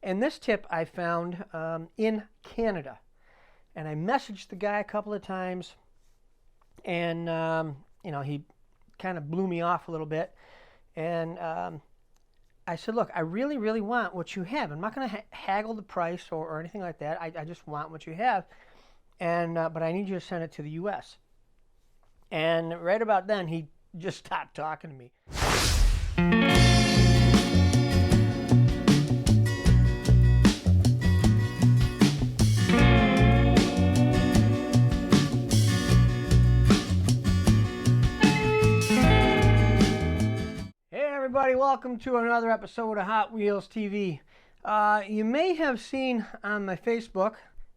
And this tip I found in Canada. And I messaged the guy a couple of times, and he kind of blew me off a little bit. And I said, look, I really, really want what you have. I'm not going to haggle the price or anything like that. I just want what you have. And but I need you to send it to the U.S. And right about then, he just stopped talking to me. Everybody, welcome to another episode of Hot Wheels TV. You may have seen on my Facebook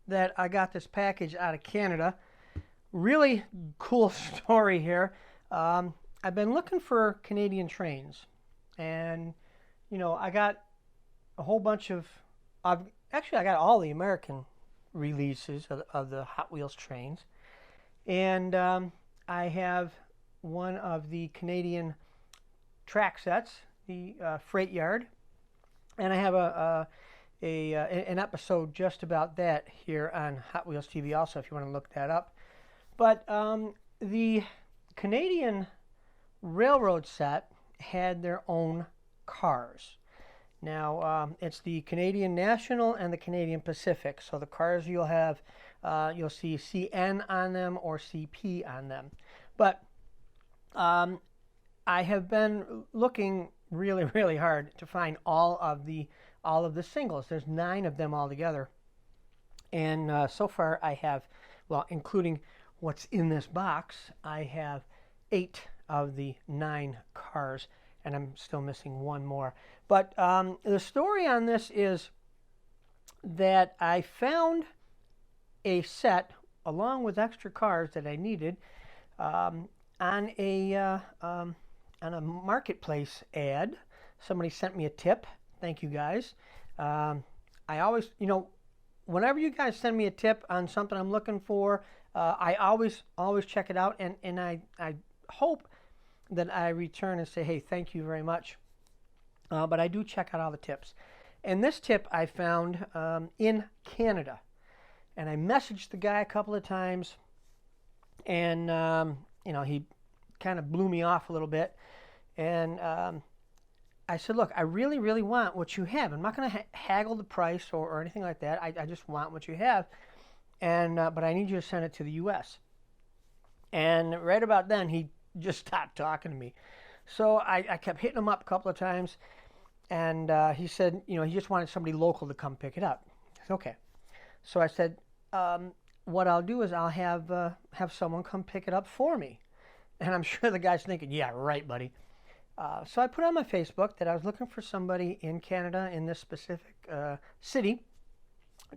that I got this package out of Canada. Really cool story here. I've been looking for Canadian trains, and I got a whole bunch of, actually I got all the American releases of the Hot Wheels trains, and I have one of the Canadian track sets, the freight yard, and I have an episode just about that here on Hot Wheels TV also, if you want to look that up. But the Canadian railroad set had their own cars. Now it's the Canadian National and the Canadian Pacific, so the cars you'll have, you'll see CN on them or CP on them. But I have been looking really, really hard to find all of the singles. There's 9 of them altogether, and so far I have, well, including what's in this box, I have 8 of the 9 cars, and I'm still missing one more. But the story on this is that I found a set along with extra cars that I needed on a marketplace ad. Somebody sent me a tip. Thank you guys. I always, whenever you guys send me a tip on something I'm looking for, I always check it out, and I hope that I return and say, hey, thank you very much. But I do check out all the tips. And this tip I found in Canada. And I messaged the guy a couple of times, and he kind of blew me off a little bit. And I said, look, I really, really want what you have. I'm not going to haggle the price or anything like that. I just want what you have. And but I need you to send it to the U.S. And right about then, he just stopped talking to me. So I kept hitting him up a couple of times. And he said, he just wanted somebody local to come pick it up. I said, okay. So I said, what I'll do is I'll have someone come pick it up for me. And I'm sure the guy's thinking, yeah, right, buddy. So I put on my Facebook that I was looking for somebody in Canada in this specific city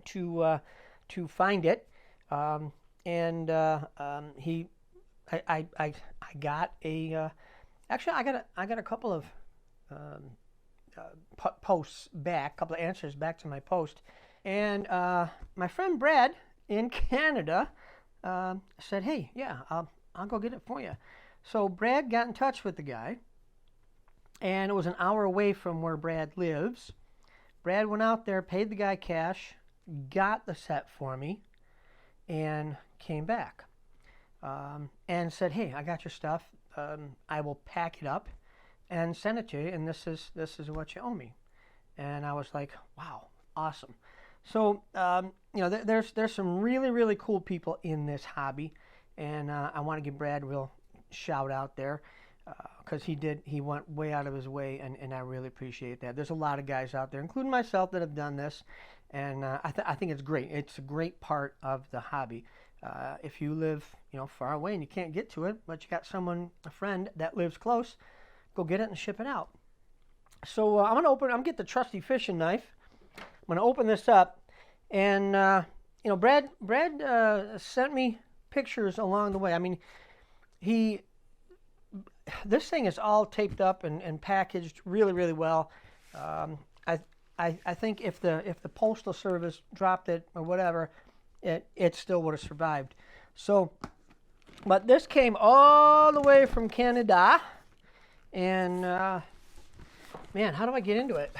to find it. I got a actually I got a couple of posts back, a couple of answers back to my post, and my friend Brad in Canada said, hey, yeah, I'll go get it for you. So Brad got in touch with the guy, and it was an hour away from where Brad lives. Brad went out there, paid the guy cash, got the set for me, and came back and said, hey, I got your stuff. I will pack it up and send it to you, and this is what you owe me. And I was like, wow, awesome. So there's some really, really cool people in this hobby, and I want to give Brad a real shout out there because he went way out of his way, and I really appreciate that. There's a lot of guys out there, including myself, that have done this, and I think it's great. It's a great part of the hobby. If you live far away and you can't get to it, but you got a friend that lives close, go get it and ship it out. So I'm gonna get the trusty fishing knife. I'm gonna open this up, and Brad sent me pictures along the way. I mean, this thing is all taped up and packaged really, really well. I think if the postal service dropped it or whatever, it still would have survived. So, but this came all the way from Canada, and man, how do I get into it?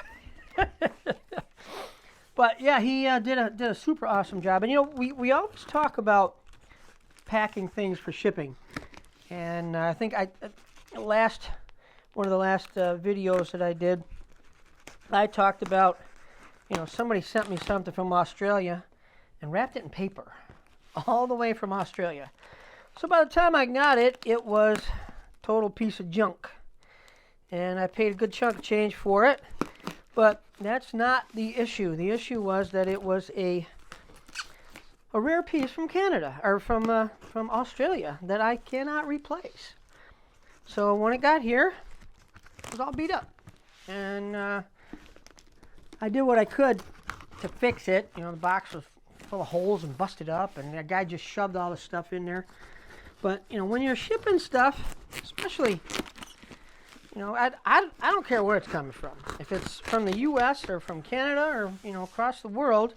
But yeah, he did a super awesome job. And you know, we always talk about packing things for shipping. And I think one of the last videos that I did, I talked about, you know, somebody sent me something from Australia and wrapped it in paper, all the way from Australia. So by the time I got it, it was a total piece of junk. And I paid a good chunk of change for it. But that's not the issue. The issue was that it was a rare piece from Canada, or from Australia, that I cannot replace. So when it got here, it was all beat up. And I did what I could to fix it. You know, the box was full of holes and busted up, and that guy just shoved all the stuff in there. But, you know, when you're shipping stuff, especially, you know, I don't care where it's coming from. If it's from the U.S. or from Canada or, you know, across the world,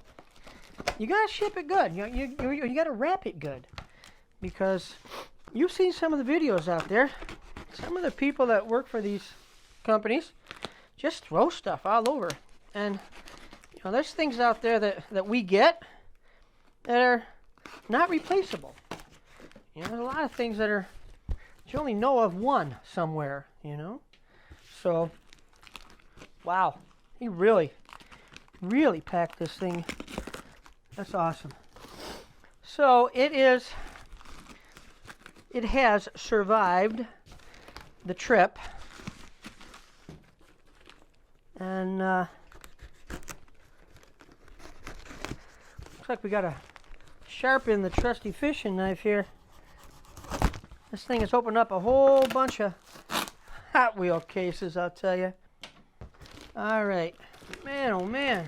you got to ship it good. You got to wrap it good. Because you've seen some of the videos out there. Some of the people that work for these companies just throw stuff all over. And, you know, there's things out there that we get that are not replaceable. You know, there's a lot of things that you only know of one somewhere, you know. So, wow, he really, really packed this thing. That's awesome. So it has survived the trip, and looks like we gotta sharpen the trusty fishing knife here. This thing has opened up a whole bunch of Hot Wheel cases, I'll tell you. All right, man, oh man.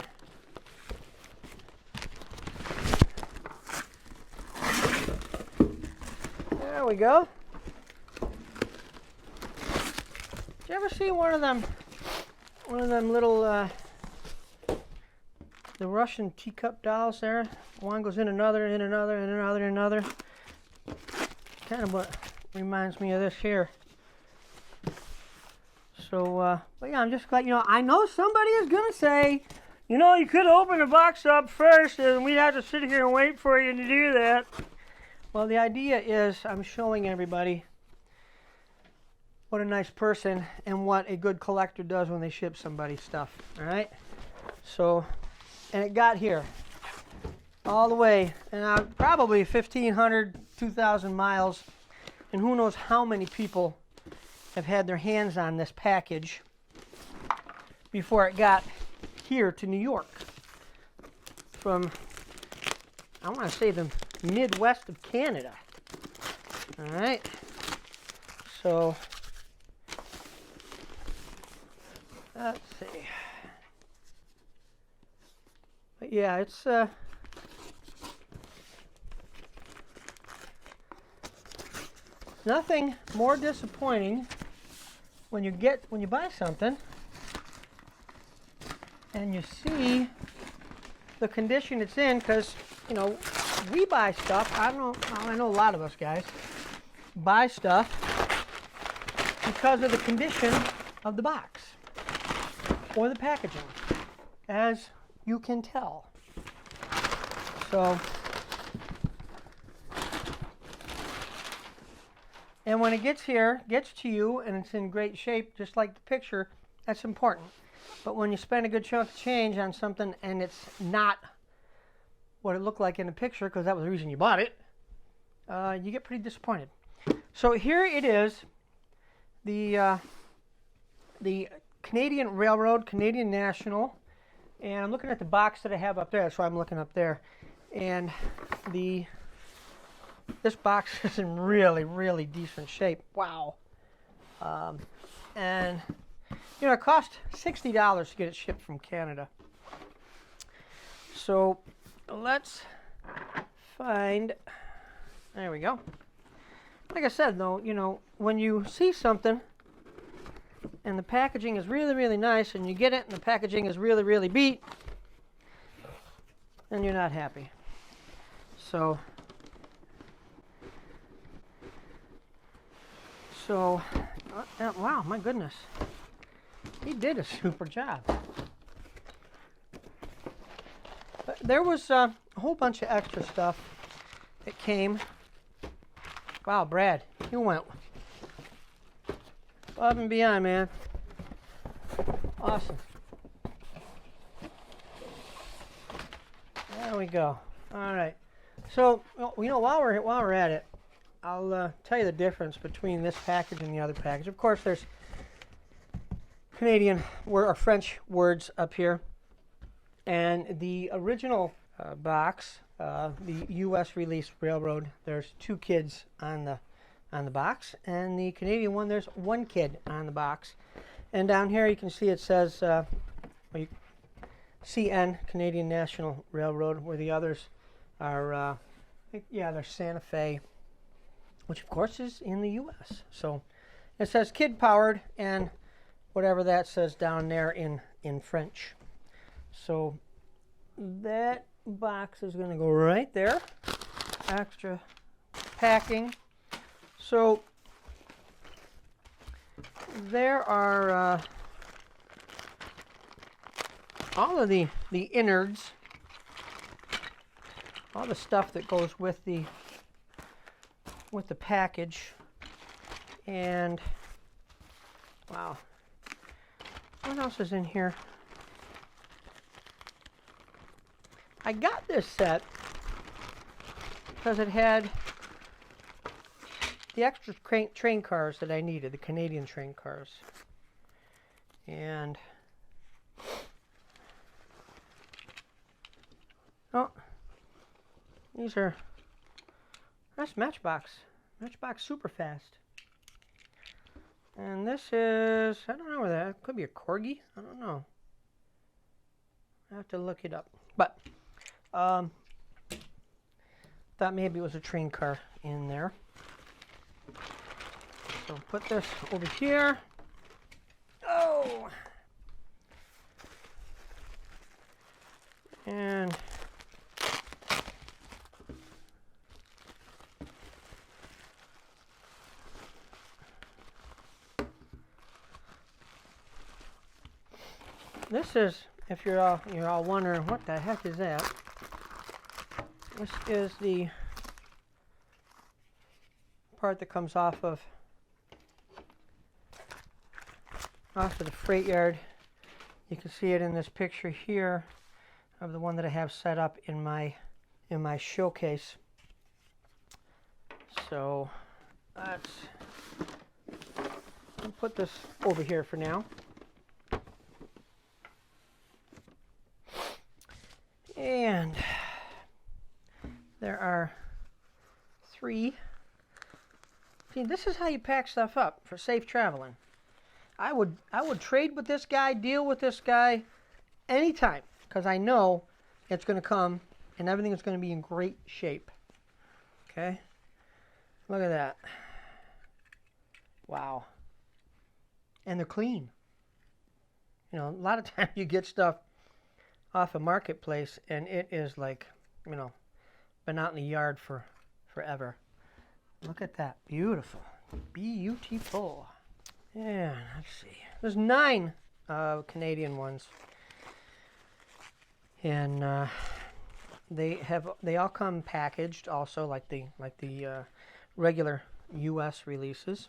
There we go. Did you ever see one of them little the Russian teacup dolls there? One goes in another, in another, in another, in another. Kind of what reminds me of this here. So, but yeah, I'm just glad, you know, I know somebody is going to say, you know, you could open the box up first and we'd have to sit here and wait for you to do that. Well, the idea is I'm showing everybody what a nice person and what a good collector does when they ship somebody stuff, all right? So, and it got here all the way, and probably 1,500, 2,000 miles, and who knows how many people have had their hands on this package before it got here to New York from, I want to say, the Midwest of Canada. All right, so let's see. But yeah, it's nothing more disappointing when you buy something and you see the condition it's in, because, you know, we buy stuff. I know a lot of us guys buy stuff because of the condition of the box or the packaging, as you can tell. So, and when it gets to you, and it's in great shape, just like the picture, that's important. But when you spend a good chunk of change on something and it's not what it looked like in the picture, because that was the reason you bought it, you get pretty disappointed. So here it is, the Canadian Railroad, Canadian National, and I'm looking at the box that I have up there. That's why I'm looking up there. And this box is in really, really decent shape. Wow. And, you know, it cost $60 to get it shipped from Canada. So let's find, there we go. Like I said, though, you know, when you see something and the packaging is really, really nice, and you get it and the packaging is really, really beat, then you're not happy. So wow, my goodness. He did a super job. there was a whole bunch of extra stuff that came. Wow, Brad, you went above and beyond, man. Awesome. There we go. All right. So, you know, while we're at it, I'll tell you the difference between this package and the other package. Of course, there's Canadian or French words up here, and the original box, the U.S. released Railroad. There's 2 kids on the box, and the Canadian one, there's 1 kid on the box. And down here you can see it says CN, Canadian National Railroad, where the others are, they're Santa Fe, which of course is in the U.S. So it says kid powered, and whatever that says down there in French. So that box is going to go right there. Extra packing. So there are all of the innards, all the stuff that goes with the package. And wow, what else is in here? I got this set because it had the extra train cars that I needed, the Canadian train cars. And oh, that's Matchbox Super Fast. And this is, I don't know where that, could be a Corgi, I don't know. I have to look it up. But thought maybe it was a train car in there. So put this over here. Oh! And this is, if you're all wondering what the heck is that, this is the part that comes off of the freight yard. You can see it in this picture here of the one that I have set up in my showcase. So I'll put this over here for now. And there are 3. See, this is how you pack stuff up for safe traveling. I would trade with this guy, deal with this guy anytime, because I know it's going to come and everything is going to be in great shape. Okay? Look at that. Wow. And they're clean. You know, a lot of times you get stuff off a marketplace and it is like, you know, been out in the yard for forever. Look at that. Beautiful. Beautiful. Yeah, let's see. There's 9 Canadian ones. And they all come packaged also like the regular US releases.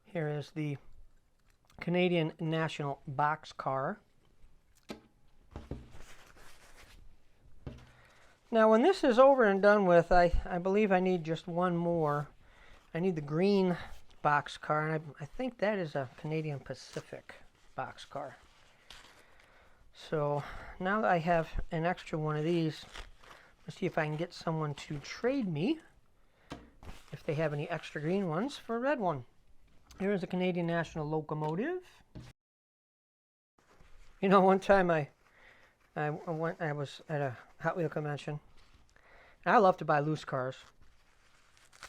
Here is the Canadian National Boxcar. Now when this is over and done with, I believe I need just one more. I need the green boxcar, and I think that is a Canadian Pacific boxcar. So now that I have an extra one of these, let's see if I can get someone to trade me, if they have any extra green ones, for a red one. Here is a Canadian National Locomotive. You know, one time I was at a Hot Wheel convention. I love to buy loose cars,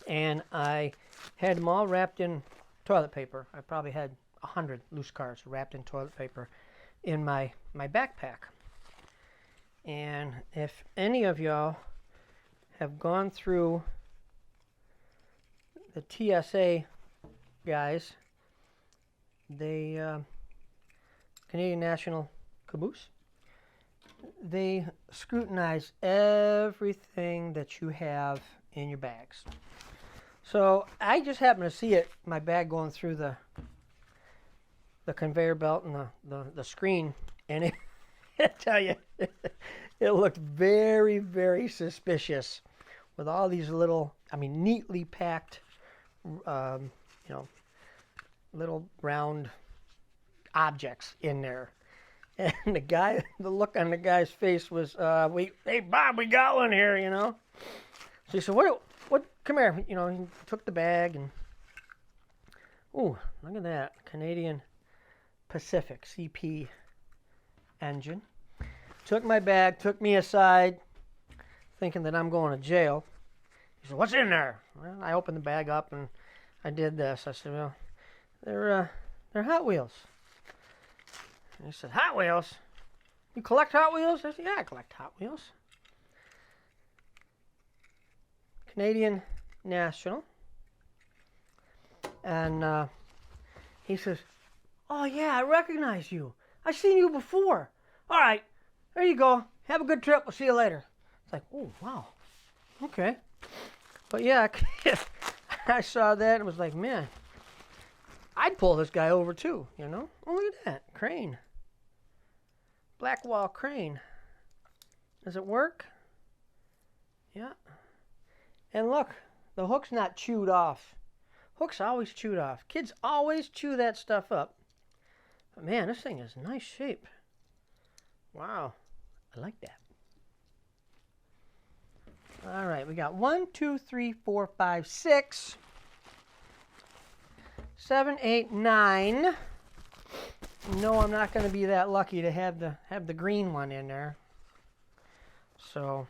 and I had them all wrapped in toilet paper. I probably had 100 loose cars wrapped in toilet paper in my backpack. And if any of y'all have gone through the TSA guys, they Canadian National Caboose, they scrutinize everything that you have in your bags. So I just happened to see it, my bag going through the conveyor belt and the screen, and it, I tell you, it looked very, very suspicious with all these little, I mean, neatly packed, you know, little round objects in there. And the look on the guy's face was, hey Bob, we got one here, you know. So he said, what, come here, you know. He took the bag and, ooh, look at that, Canadian Pacific CP engine. Took my bag, took me aside, thinking that I'm going to jail. He said, what's in there? Well, I opened the bag up and I did this. I said, well, they're Hot Wheels. And he said, Hot Wheels? You collect Hot Wheels? I said, yeah, I collect Hot Wheels. Canadian National. And he says, oh yeah, I recognize you. I've seen you before. All right, there you go. Have a good trip. We'll see you later. It's like, oh, wow. Okay. But yeah, I saw that and was like, man, I'd pull this guy over too, you know? Oh, look at that. Crane. Black wall crane. Does it work? Yeah. And look, the hook's not chewed off. Hook's always chewed off. Kids always chew that stuff up. But man, this thing is nice shape. Wow. I like that. All right, we got 1, 2, 3, 4, 5, 6, 7, 8, 9. No, I'm not going to be that lucky to have the green one in there. So,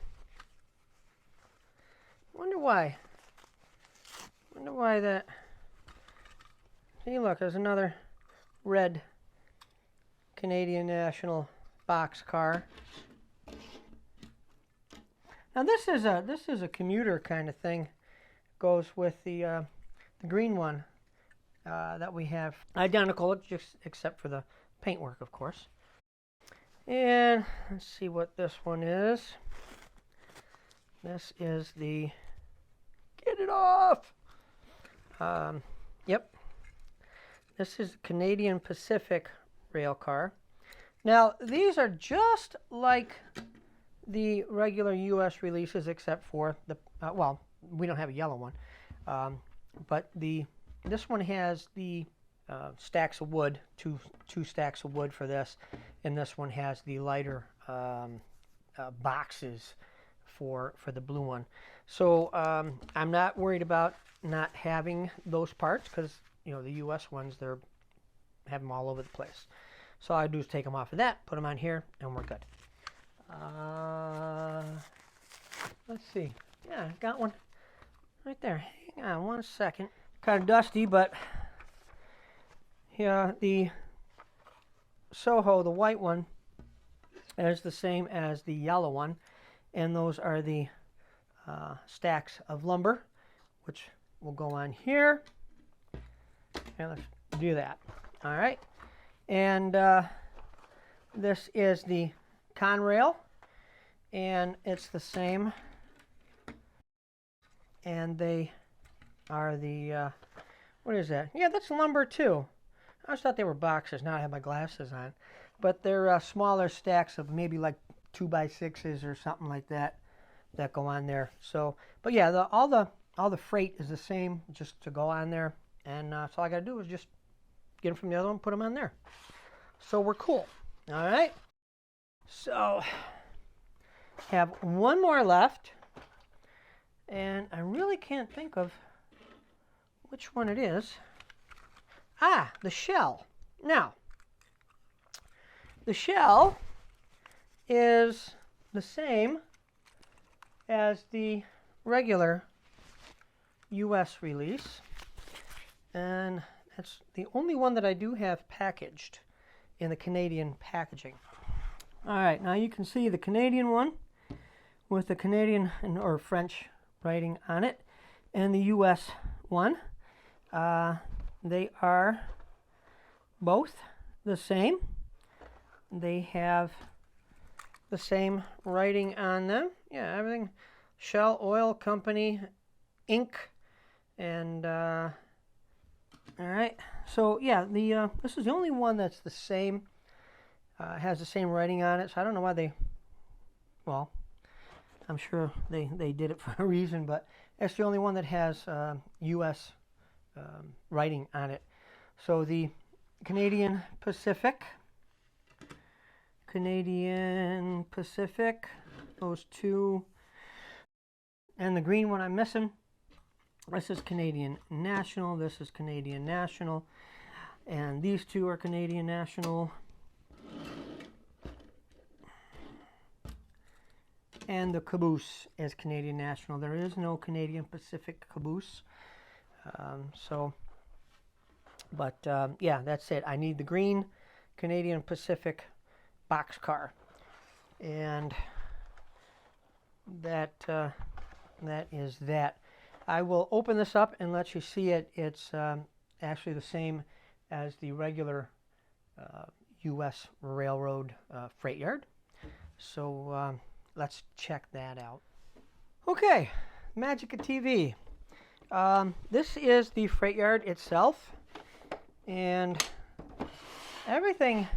wonder why that. See, look, there's another red Canadian National Boxcar. Now this is a commuter kind of thing. Goes with the green one that we have. Identical, just except for the paintwork, of course. And let's see what this one is. This is the, get it off. Yep. This is Canadian Pacific rail car. Now these are just like the regular U.S. releases, except for the well, we don't have a yellow one, but this one has the stacks of wood, two stacks of wood for this, and this one has the lighter boxes for the blue one. So I'm not worried about not having those parts, because you know the U.S. ones, they're have them all over the place. So all I do is take them off of that, put them on here, and we're good. Let's see. Yeah, I got one right there. Hang on one second. Kind of dusty, but yeah, the Soho, the white one, is the same as the yellow one, and those are the stacks of lumber, which will go on here. And let's do that. All right, and this is the Conrail, and it's the same, and they are the what is that? Yeah, that's lumber too. I always thought they were boxes. Now I have my glasses on, but they're smaller stacks of maybe like 2x6s or something like that that go on there. So, but yeah, all the freight is the same, just to go on there, and so all I gotta do is just get them from the other one, put them on there. So we're cool. All right. So have one more left, and I really can't think of which one it is. Ah, the shell. Now, the shell is the same as the regular US release, and that's the only one that I do have packaged in the Canadian packaging. All right, now you can see the Canadian one with the Canadian or French writing on it, and the US one. They are both the same. They have the same writing on them. Yeah, everything. Shell Oil Company, Inc. And all right. So yeah, the this is the only one that's the same. Has the same writing on it. So I don't know why they. Well, I'm sure they did it for a reason, but it's the only one that has U.S. Writing on it. So the Canadian Pacific, those two, and the green one I'm missing. This is Canadian National, this is Canadian National, and these two are Canadian National. And the Caboose is Canadian National. There is no Canadian Pacific Caboose. Yeah, that's it. I need the green Canadian Pacific Boxcar. And that is that. I will open this up and let you see it. It's actually the same as the regular U.S. Railroad freight yard. So let's check that out. Okay, magic of TV. This is the freight yard itself, and everything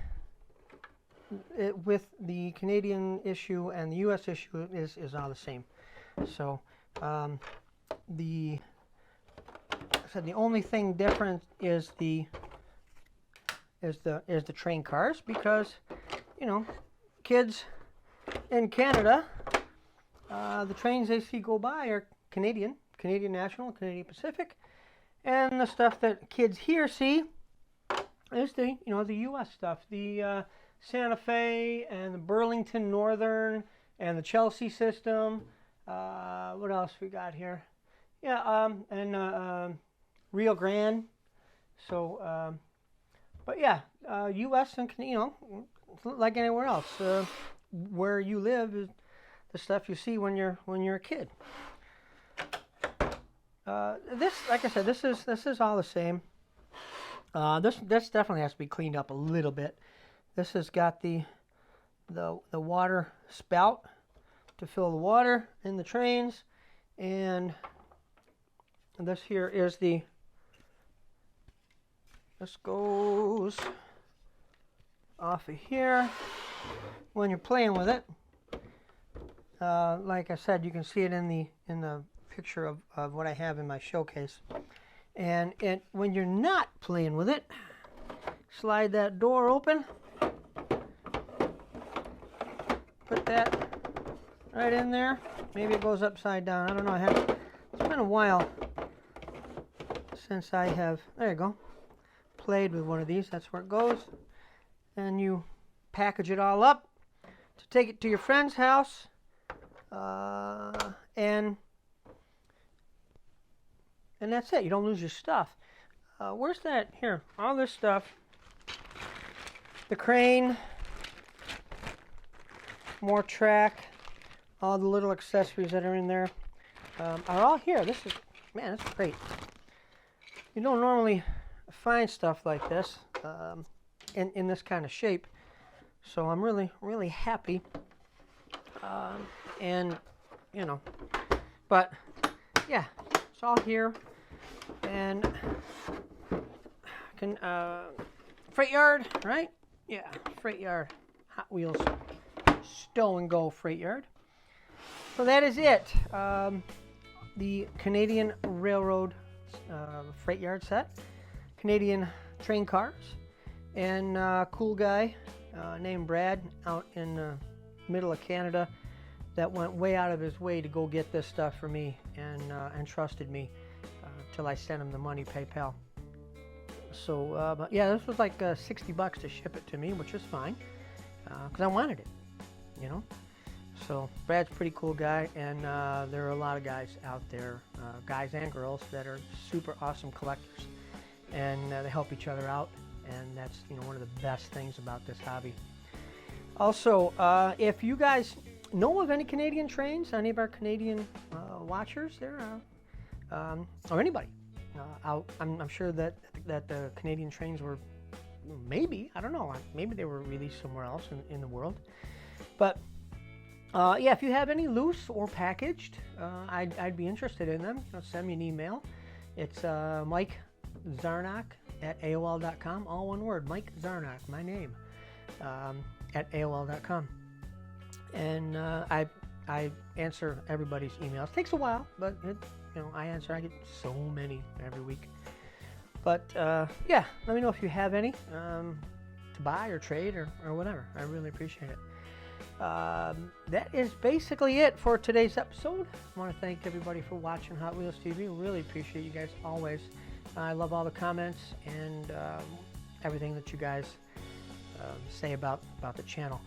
with the Canadian issue and the U.S. issue is all the same. So the only thing different is the train cars, because kids in Canada, the trains they see go by are Canadian National, Canadian Pacific, and the stuff that kids here see is the U.S. stuff, the Santa Fe and the Burlington Northern and the Chelsea system. What else we got here? Yeah, and Rio Grande. So, but yeah, U.S. and like anywhere else, where you live is the stuff you see when you're a kid. This, like I said, this is all the same. This definitely has to be cleaned up a little bit. This has got the water spout to fill the water in the trains, and this here is this goes off of here when you're playing with it. Like I said, you can see it in the picture of what I have in my showcase. And when you're not playing with it, slide that door open, put that right in there. Maybe it goes upside down. I don't know. It's been a while since I have, there you go, played with one of these. That's where it goes. And you package it all up to take it to your friend's house, and that's it. You don't lose your stuff. Where's that? Here, all this stuff. The crane, more track, all the little accessories that are in there are all here. This is, man, that's great. You don't normally find stuff like this in this kind of shape. So I'm really, really happy. And, but yeah, it's all here. And freight yard, right? Yeah, freight yard, Hot Wheels, stow and go freight yard. So that is it. The Canadian Railroad freight yard set, Canadian train cars, and cool guy named Brad out in the middle of Canada that went way out of his way to go get this stuff for me, and trusted me till I sent him the money, PayPal. So, but yeah, this was like $60 to ship it to me, which is fine, because I wanted it, So Brad's a pretty cool guy, and there are a lot of guys out there, guys and girls, that are super awesome collectors, and they help each other out, and that's one of the best things about this hobby. Also, if you guys know of any Canadian trains, any of our Canadian watchers there, or anybody, I'm sure that the Canadian trains were, maybe, I don't know, maybe they were released somewhere else in the world. But Yeah, if you have any loose or packaged, I'd be interested in them. Send me an email. It's Mike Zarnock at AOL.com. All one word, Mike Zarnock, my name, at AOL.com. And I answer everybody's emails. It takes a while, but I answer. I get so many every week. But yeah, let me know if you have any to buy or trade or whatever. I really appreciate it. That is basically it for today's episode. I want to thank everybody for watching Hot Wheels TV. Really appreciate you guys always. I love all the comments and everything that you guys say about the channel.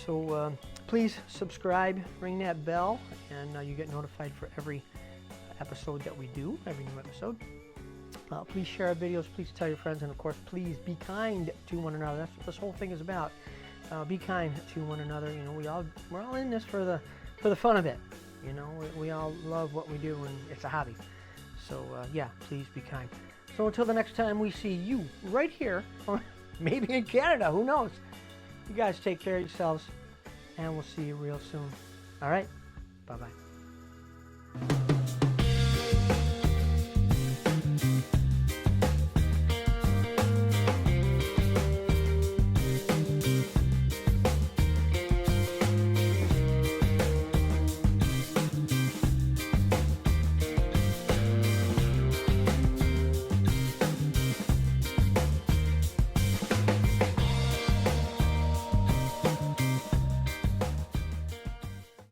So please subscribe, ring that bell, and you get notified for every episode that we do, every new episode. Please share our videos. Please tell your friends, and of course, please be kind to one another. That's what this whole thing is about. Be kind to one another. We're all in this for the fun of it. We all love what we do, and it's a hobby. So yeah, please be kind. So until the next time we see you right here, or maybe in Canada, who knows? You guys take care of yourselves, and we'll see you real soon. All right, bye-bye.